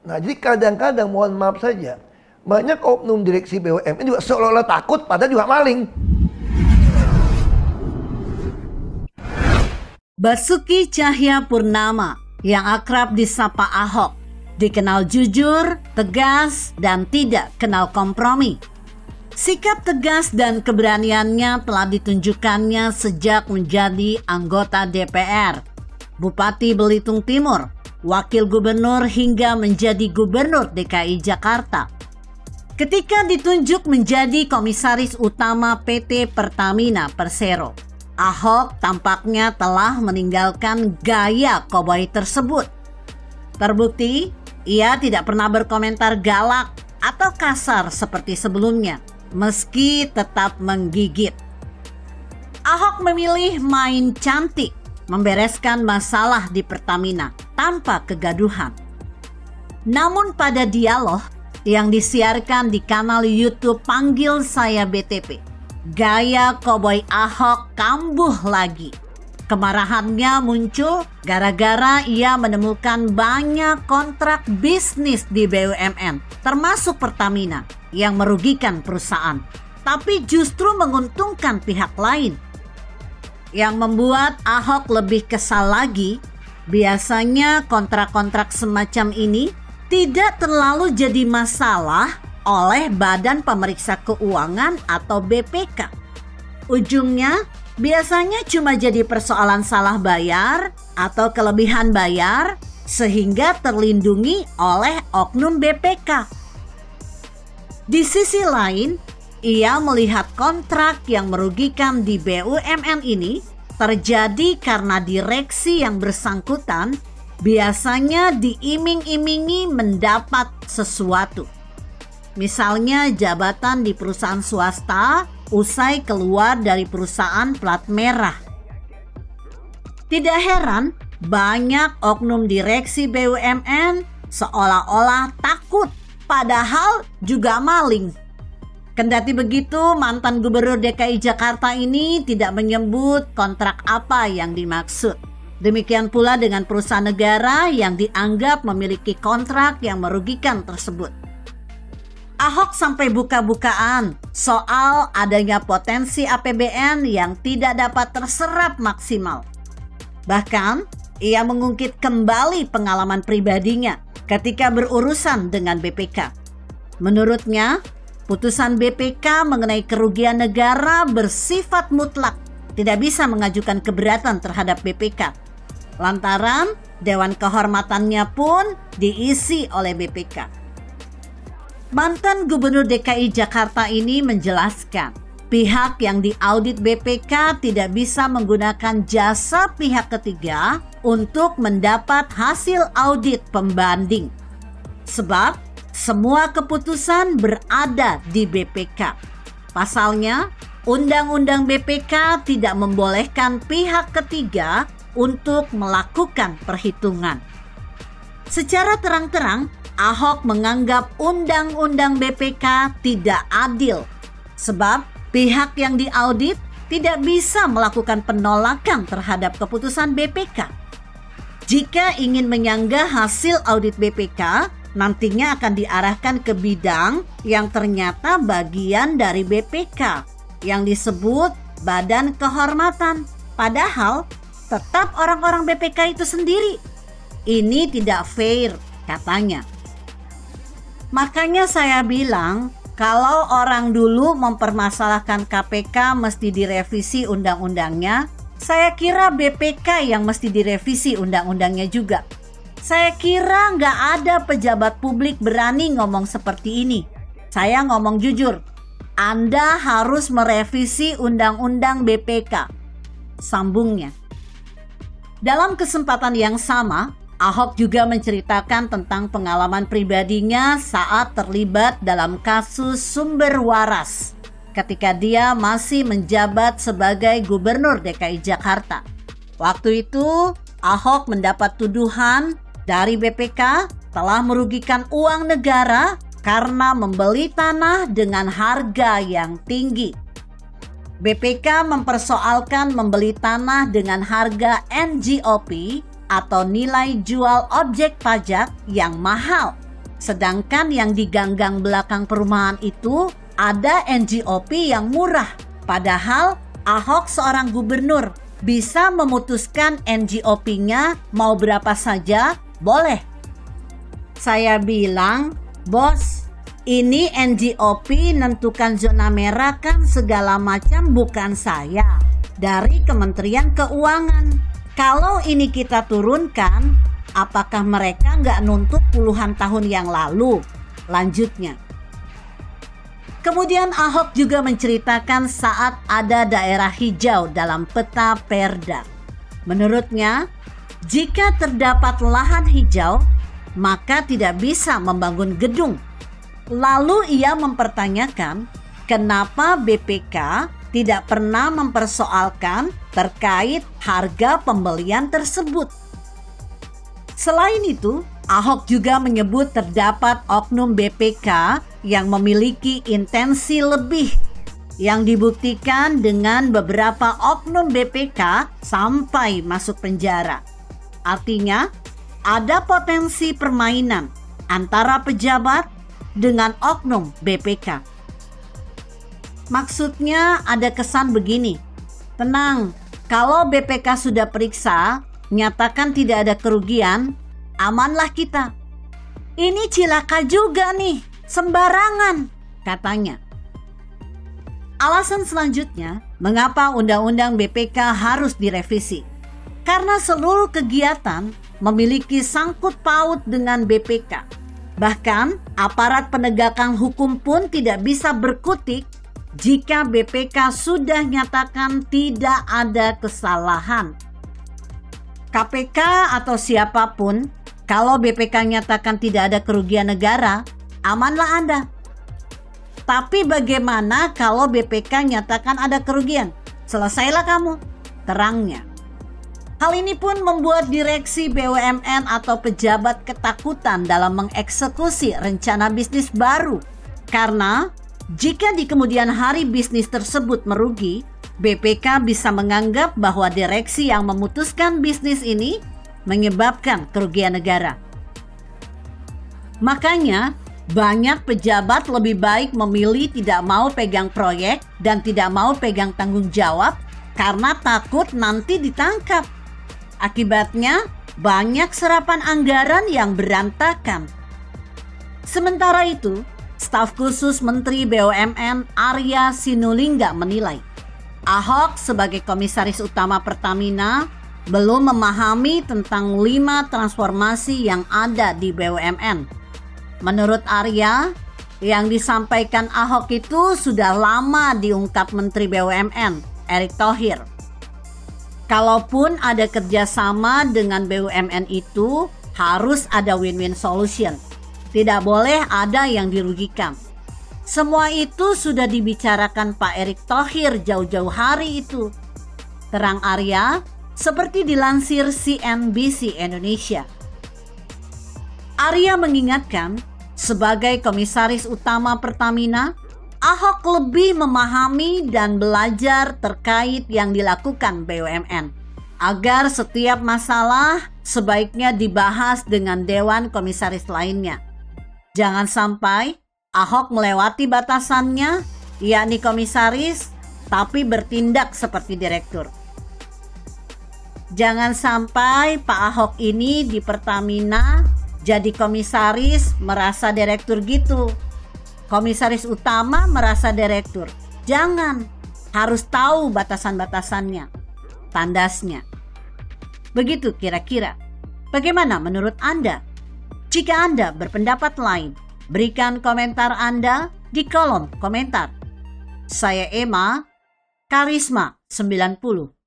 Nah, jadi kadang-kadang mohon maaf saja, banyak oknum direksi BUMN juga seolah-olah takut padahal juga maling. Basuki Cahayapurnama yang akrab disapa Ahok dikenal jujur, tegas, dan tidak kenal kompromi. Sikap tegas dan keberaniannya telah ditunjukkannya sejak menjadi anggota DPR, Bupati Belitung Timur, Wakil Gubernur hingga menjadi Gubernur DKI Jakarta. Ketika ditunjuk menjadi Komisaris Utama PT Pertamina Persero, Ahok tampaknya telah meninggalkan gaya koboi tersebut. Terbukti, ia tidak pernah berkomentar galak atau kasar seperti sebelumnya, meski tetap menggigit. Ahok memilih main cantik, membereskan masalah di Pertamina tanpa kegaduhan. Namun pada dialog yang disiarkan di kanal YouTube Panggil Saya BTP, gaya koboi Ahok kambuh lagi. Kemarahannya muncul gara-gara ia menemukan banyak kontrak bisnis di BUMN, termasuk Pertamina, yang merugikan perusahaan, tapi justru menguntungkan pihak lain. Yang membuat Ahok lebih kesal lagi, biasanya kontrak-kontrak semacam ini tidak terlalu jadi masalah oleh Badan Pemeriksa Keuangan atau BPK. Ujungnya biasanya cuma jadi persoalan salah bayar atau kelebihan bayar sehingga terlindungi oleh oknum BPK. Di sisi lain, ia melihat kontrak yang merugikan di BUMN ini terjadi karena direksi yang bersangkutan biasanya diiming-imingi mendapat sesuatu. Misalnya jabatan di perusahaan swasta usai keluar dari perusahaan plat merah. Tidak heran banyak oknum direksi BUMN seolah-olah takut padahal juga maling. Kendati begitu, mantan Gubernur DKI Jakarta ini tidak menyebut kontrak apa yang dimaksud. Demikian pula dengan perusahaan negara yang dianggap memiliki kontrak yang merugikan tersebut. Ahok sampai buka-bukaan soal adanya potensi APBN yang tidak dapat terserap maksimal. Bahkan, ia mengungkit kembali pengalaman pribadinya ketika berurusan dengan BPK. Menurutnya, putusan BPK mengenai kerugian negara bersifat mutlak, tidak bisa mengajukan keberatan terhadap BPK. Lantaran Dewan Kehormatannya pun diisi oleh BPK. Mantan Gubernur DKI Jakarta ini menjelaskan, pihak yang diaudit BPK tidak bisa menggunakan jasa pihak ketiga untuk mendapat hasil audit pembanding. Sebab semua keputusan berada di BPK. Pasalnya, Undang-Undang BPK tidak membolehkan pihak ketiga untuk melakukan perhitungan. Secara terang-terang, Ahok menganggap Undang-Undang BPK tidak adil, sebab pihak yang diaudit tidak bisa melakukan penolakan terhadap keputusan BPK. Jika ingin menyanggah hasil audit BPK, nantinya akan diarahkan ke bidang yang ternyata bagian dari BPK, yang disebut Badan Kehormatan. Padahal tetap orang-orang BPK itu sendiri. Ini tidak fair, katanya. Makanya saya bilang, kalau orang dulu mempermasalahkan KPK mesti direvisi undang-undangnya, saya kira BPK yang mesti direvisi undang-undangnya juga. Saya kira nggak ada pejabat publik berani ngomong seperti ini. Saya ngomong jujur, Anda harus merevisi undang-undang BPK, sambungnya. Dalam kesempatan yang sama, Ahok juga menceritakan tentang pengalaman pribadinya saat terlibat dalam kasus sumber waras ketika dia masih menjabat sebagai Gubernur DKI Jakarta. Waktu itu, Ahok mendapat tuduhan dari BPK telah merugikan uang negara karena membeli tanah dengan harga yang tinggi. BPK mempersoalkan membeli tanah dengan harga NJOP atau nilai jual objek pajak yang mahal Sedangkan yang di ganggang belakang perumahan itu ada NJOP yang murah. Padahal Ahok seorang gubernur bisa memutuskan NJOP-nya mau berapa saja boleh. Saya bilang, bos, ini NJOP nentukan zona merah kan segala macam bukan saya. Dari Kementerian Keuangan. Kalau ini kita turunkan, apakah mereka nggak nuntut puluhan tahun yang lalu? Lanjutnya. Kemudian Ahok juga menceritakan saat ada daerah hijau dalam peta Perda. Menurutnya, jika terdapat lahan hijau, maka tidak bisa membangun gedung. Lalu ia mempertanyakan, kenapa BPK tidak pernah mempersoalkan terkait harga pembelian tersebut. Selain itu, Ahok juga menyebut terdapat oknum BPK yang memiliki intensi lebih yang dibuktikan dengan beberapa oknum BPK sampai masuk penjara. Artinya, ada potensi permainan antara pejabat dengan oknum BPK. Maksudnya ada kesan begini, tenang, kalau BPK sudah periksa, nyatakan tidak ada kerugian, amanlah kita. Ini cilaka juga nih, sembarangan, katanya. Alasan selanjutnya, mengapa Undang-Undang BPK harus direvisi? Karena seluruh kegiatan memiliki sangkut paut dengan BPK. Bahkan, aparat penegakan hukum pun tidak bisa berkutik jika BPK sudah nyatakan tidak ada kesalahan. KPK atau siapapun, kalau BPK nyatakan tidak ada kerugian negara, amanlah Anda. Tapi bagaimana kalau BPK nyatakan ada kerugian? Selesailah kamu, terangnya. Hal ini pun membuat direksi BUMN atau pejabat ketakutan dalam mengeksekusi rencana bisnis baru. Karena jika di kemudian hari bisnis tersebut merugi, BPK bisa menganggap bahwa direksi yang memutuskan bisnis ini menyebabkan kerugian negara. Makanya, banyak pejabat lebih baik memilih tidak mau pegang proyek dan tidak mau pegang tanggung jawab karena takut nanti ditangkap. Akibatnya, banyak serapan anggaran yang berantakan. Sementara itu, staf khusus Menteri BUMN Arya Sinulinga menilai Ahok sebagai komisaris utama Pertamina belum memahami tentang 5 transformasi yang ada di BUMN. Menurut Arya, yang disampaikan Ahok itu sudah lama diungkap Menteri BUMN Erick Thohir. Kalaupun ada kerjasama dengan BUMN itu harus ada win-win solution. Tidak boleh ada yang dirugikan. Semua itu sudah dibicarakan Pak Erick Thohir jauh-jauh hari itu. Terang Arya, seperti dilansir CNBC Indonesia. Arya mengingatkan, sebagai komisaris utama Pertamina, Ahok lebih memahami dan belajar terkait yang dilakukan BUMN. Agar setiap masalah sebaiknya dibahas dengan Dewan Komisaris lainnya. Jangan sampai Ahok melewati batasannya, yakni komisaris, tapi bertindak seperti direktur. Jangan sampai Pak Ahok ini di Pertamina jadi komisaris merasa direktur gitu. Komisaris utama merasa direktur. Jangan, harus tahu batasan-batasannya, tandasnya. Begitu kira-kira. Bagaimana menurut Anda? Jika Anda berpendapat lain, berikan komentar Anda di kolom komentar. Saya Emma, Karisma 90.